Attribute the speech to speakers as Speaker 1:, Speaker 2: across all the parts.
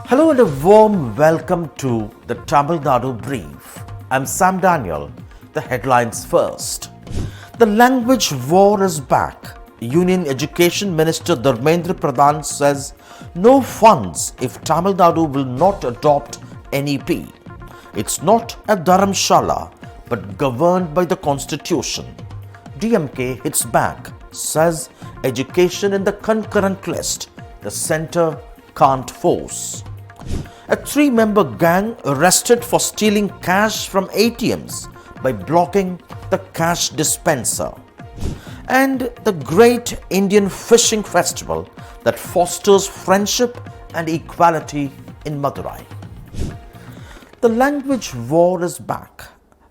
Speaker 1: Hello and a warm welcome to the Tamil Nadu Brief. I'm Sam Daniel. The headlines first. The language war is back. Union Education Minister Dharmendra Pradhan says no funds if Tamil Nadu will not adopt NEP. It's not a Dharamshala but governed by the Constitution. DMK hits back, says education in the concurrent list. The centre can't force. A 3-member gang arrested for stealing cash from ATMs by blocking the cash dispenser. And the great Indian fishing festival that fosters friendship and equality in Madurai. The language war is back.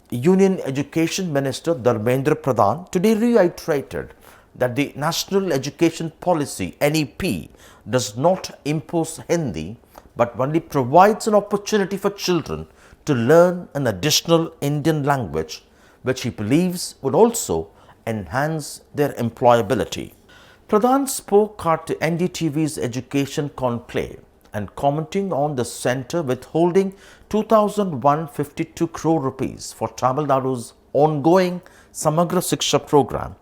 Speaker 1: Union Education Minister Dharmendra Pradhan today reiterated that the National Education Policy NEP does not impose Hindi but only provides an opportunity for children to learn an additional Indian language which he believes would also enhance their employability. Pradhan spoke at NDTV's education conclave and commenting on the centre withholding 2,152 crore rupees for Tamil Nadu's ongoing Samagra Shiksha program.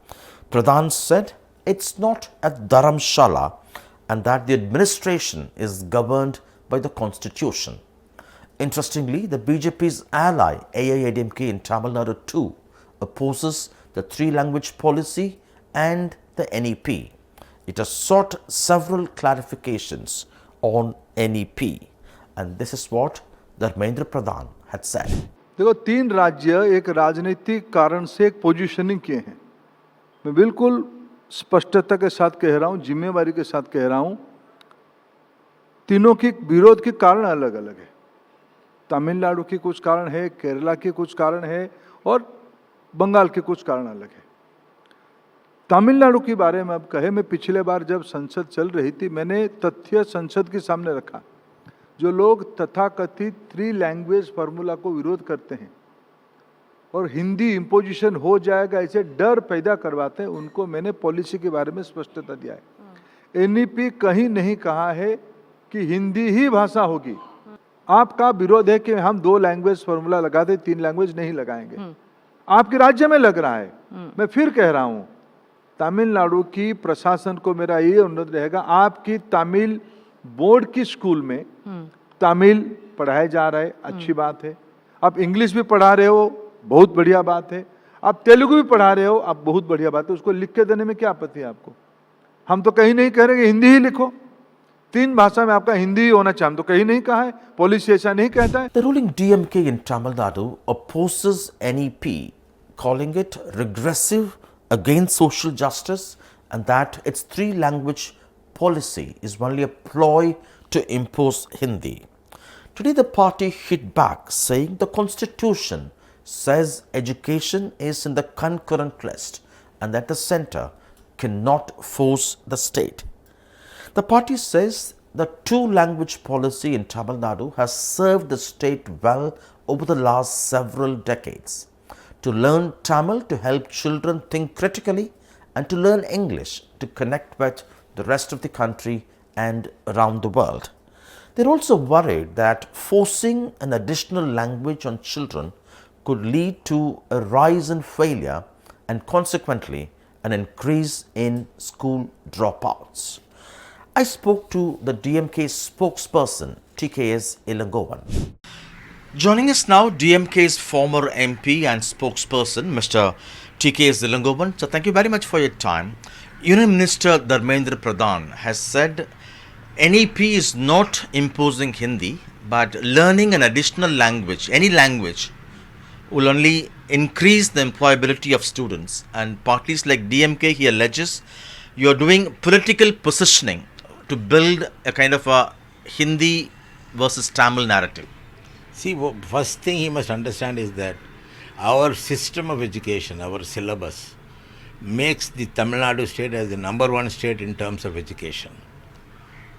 Speaker 1: Pradhan said it's not a Dharamshala and that the administration is governed by the Constitution. Interestingly, the BJP's ally AIADMK in Tamil Nadu too opposes the 3-language policy and the NEP. It has sought several clarifications on NEP and this is what Dharmendra Pradhan had said.
Speaker 2: देखो 3 राज्य एक राजनीतिक कारण से एक positioning किए हैं। मैं बिल्कुल स्पष्टता के साथ कह रहा हूँ, जिम्मेवारी के साथ कह रहा हूँ, तीनों की विरोध के कारण अलग अलग है। तमिलनाडु की कुछ कारण है, केरला के कुछ कारण है और बंगाल के कुछ कारण अलग है। तमिलनाडु के बारे में अब कहे, मैं पिछले बार जब संसद चल रही थी मैंने तथ्य संसद के सामने रखा। जो लोग तथाकथित 3 लैंग्वेज फार्मूला को विरोध करते हैं और हिंदी इम्पोजिशन हो जाएगा ऐसे डर पैदा करवाते हैं, उनको मैंने पॉलिसी के बारे में स्पष्टता दिया है। एनईपी कहीं नहीं कहा है कि हिंदी ही भाषा होगी। आपका विरोध है कि हम 2 लैंग्वेज फार्मूला लगा दे, 3 लैंग्वेज नहीं लगाएंगे। आपके राज्य में लग रहा है। मैं फिर कह रहा हूं, तमिलनाडु की प्रशासन को मेरा ये अनुरोध रहेगा, आपकी तमिल बोर्ड की स्कूल में तमिल पढ़ाया जा रहा है, अच्छी बात है। आप इंग्लिश भी पढ़ा रहे हो, बहुत बढ़िया बात है। आप तेलुगु भी पढ़ा रहे हो, आप बहुत बढ़िया बात है। उसको लिख के देने में क्या आपत्ति है आपको? हम तो कहीं नहीं कह रहे कि हिंदी ही लिखो, 3 भाषा में आपका हिंदी ही होना चाहिए, हम तो कहीं नहीं कहा है, पॉलिसी ऐसा नहीं कहता है।
Speaker 1: The ruling DMK in Tamil Nadu opposes NEP, calling it regressive against social justice and that its 3-language policy is only a ploy to impose Hindi. Today the party hit back saying the Constitution says education is in the concurrent list and that the centre cannot force the state. The party says the 2-language policy in Tamil Nadu has served the state well over the last several decades. To learn Tamil to help children think critically and to learn English to connect with the rest of the country and around the world. They're also worried that forcing an additional language on children could lead to a rise in failure and consequently an increase in school dropouts. I spoke to the DMK spokesperson TKS Ilangovan. Joining us now, DMK's former MP and spokesperson, Mr. TKS Ilangovan. So thank you very much for your time. Union Minister Dharmendra Pradhan has said NEP is not imposing Hindi, but learning an additional language, any language, will only increase the employability of students. And parties like DMK, he alleges, you are doing political positioning to build a kind of a Hindi versus Tamil narrative.
Speaker 3: See, first thing he must understand is that our system of education, our syllabus, makes the Tamil Nadu state as the number 1 state in terms of education.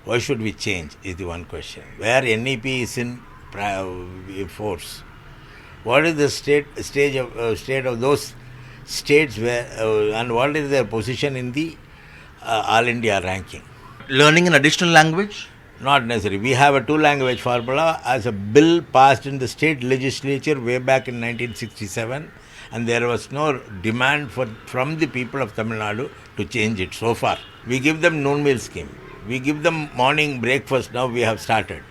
Speaker 3: Why should we change is the one question. Where NEP is in force, what is the state of those states where and what is their position in the All India ranking?
Speaker 1: Learning an additional language?
Speaker 3: Not necessary. We have a two-language formula as a bill passed in the state legislature way back in 1967, and there was no demand from the people of Tamil Nadu to change it so far. We give them noon meal scheme. We give them morning breakfast. Now we have started.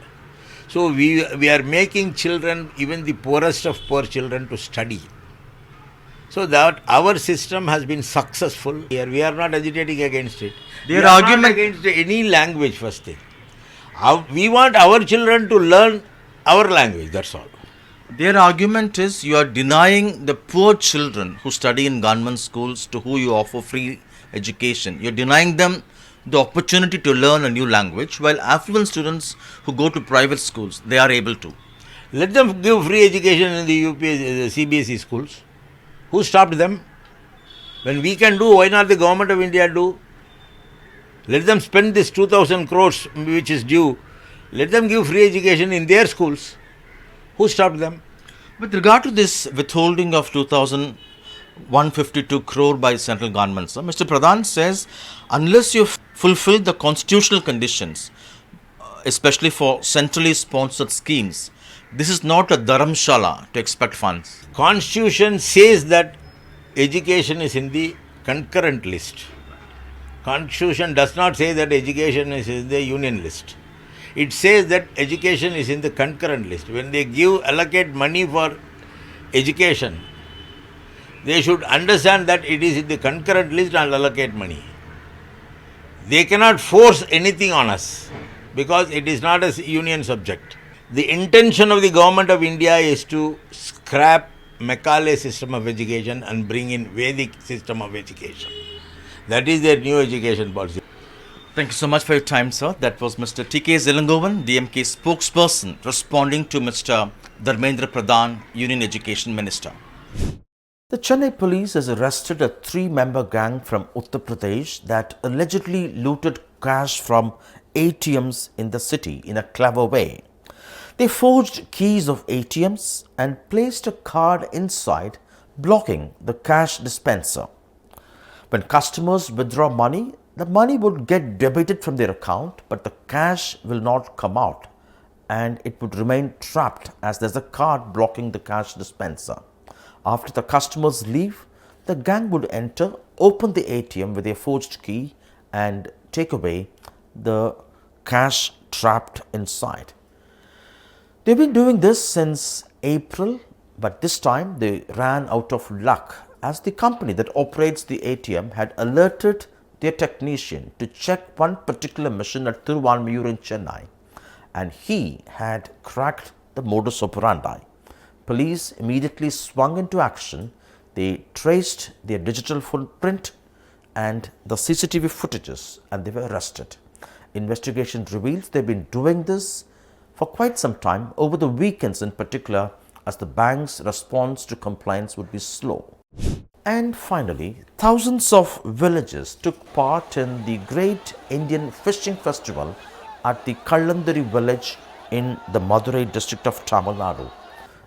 Speaker 3: So we are making children, even the poorest of poor children, to study. So that our system has been successful. Here we are not agitating against it.
Speaker 1: Their
Speaker 3: we are
Speaker 1: argument
Speaker 3: not against any language, first thing. We want our children to learn our language, that's all.
Speaker 1: Their argument is you are denying the poor children who study in government schools to who you offer free education. You are denying them the opportunity to learn a new language, while affluent students who go to private schools, they are able to.
Speaker 3: Let them give free education in the CBSE schools. Who stopped them? When we can do, why not the government of India do? Let them spend this 2,000 crores which is due. Let them give free education in their schools. Who stopped them?
Speaker 1: With regard to this withholding of 2,152 crore by central government, sir, Mr. Pradhan says unless you fulfill the constitutional conditions, especially for centrally sponsored schemes, this is not a dharamshala to expect funds.
Speaker 3: Constitution says that education is in the concurrent list. Constitution does not say that education is in the union list. It says that education is in the concurrent list. When they allocate money for education, they should understand that it is in the concurrent list and allocate money. They cannot force anything on us because it is not a union subject. The intention of the government of India is to scrap Macaulay system of education and bring in Vedic system of education. That is their new education policy.
Speaker 1: Thank you so much for your time, sir. That was Mr. T.K. Zilangovan, DMK spokesperson, responding to Mr. Dharmendra Pradhan, Union Education Minister. The Chennai police has arrested a 3-member gang from Uttar Pradesh that allegedly looted cash from ATMs in the city in a clever way. They forged keys of ATMs and placed a card inside, blocking the cash dispenser. When customers withdraw money, the money would get debited from their account, but the cash will not come out and it would remain trapped as there's a card blocking the cash dispenser. After the customers leave, the gang would enter, open the ATM with their forged key and take away the cash trapped inside. They've been doing this since April, but this time they ran out of luck as the company that operates the ATM had alerted their technician to check one particular machine at Thiruvanmiyur in Chennai, and he had cracked the modus operandi. Police immediately swung into action. They traced their digital footprint and the CCTV footages and they were arrested. Investigation reveals they've been doing this for quite some time, over the weekends in particular, as the bank's response to complaints would be slow. And finally, thousands of villagers took part in the Great Indian Fishing Festival at the Kallandiri village in the Madurai district of Tamil Nadu.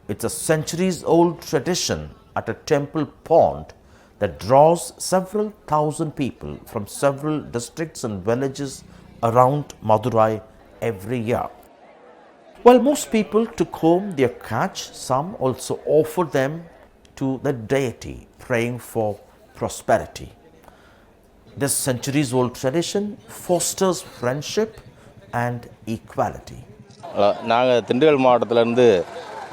Speaker 1: It's a centuries-old tradition at a temple pond that draws several thousand people from several districts and villages around Madurai every year. While most people took home their catch, some also offered them to the deity, praying for prosperity. This centuries-old tradition fosters friendship and equality.
Speaker 4: நாங்கள் திண்டுக்கல் மாவட்டத்திலேருந்து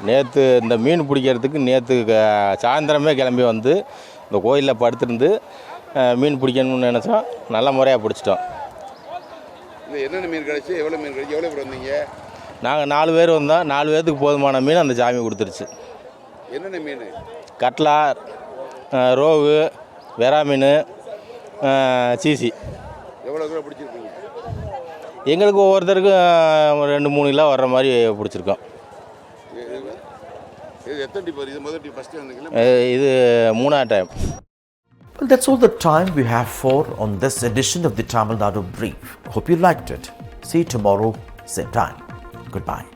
Speaker 4: நேற்று இந்த மீன் பிடிக்கிறதுக்கு நேற்று சாயந்தரமே கிளம்பி வந்து இந்த கோயிலில் படுத்திருந்து மீன் பிடிக்கணும்னு நினச்சோம். நல்ல முறையாக பிடிச்சிட்டோம்.
Speaker 5: இது என்னென்ன மீன் கிடச்சி, எவ்வளோ மீன் கிடச்சி, எவ்வளோ பேர் வந்தீங்க?
Speaker 4: நாங்கள் 4 பேர் வந்தோம். 4 பேர்த்துக்கு போதுமான மீன் அந்த சாமி கொடுத்துருச்சு.
Speaker 5: என்னென்ன மீன்?
Speaker 4: கட்லா, ரோகு, வெறா மீன், சீசி.
Speaker 5: எவ்வளோ கிலோ பிடிச்சிருக்கீங்க?
Speaker 4: எங்களுக்கு ஒவ்வொருத்தருக்கும் 2-3 கிலோ வர்ற மாதிரி பிடிச்சிருக்கோம்.
Speaker 5: இது எத்தனை டிப்? இது முதல் டிப், ஃபஸ்ட்டு வந்தீங்களா?
Speaker 4: இது 3ஆம் time.
Speaker 1: Well, that's all the time we have for on this edition of the Tamil Nadu Brief. Hope you liked it. See you tomorrow, same time. Goodbye.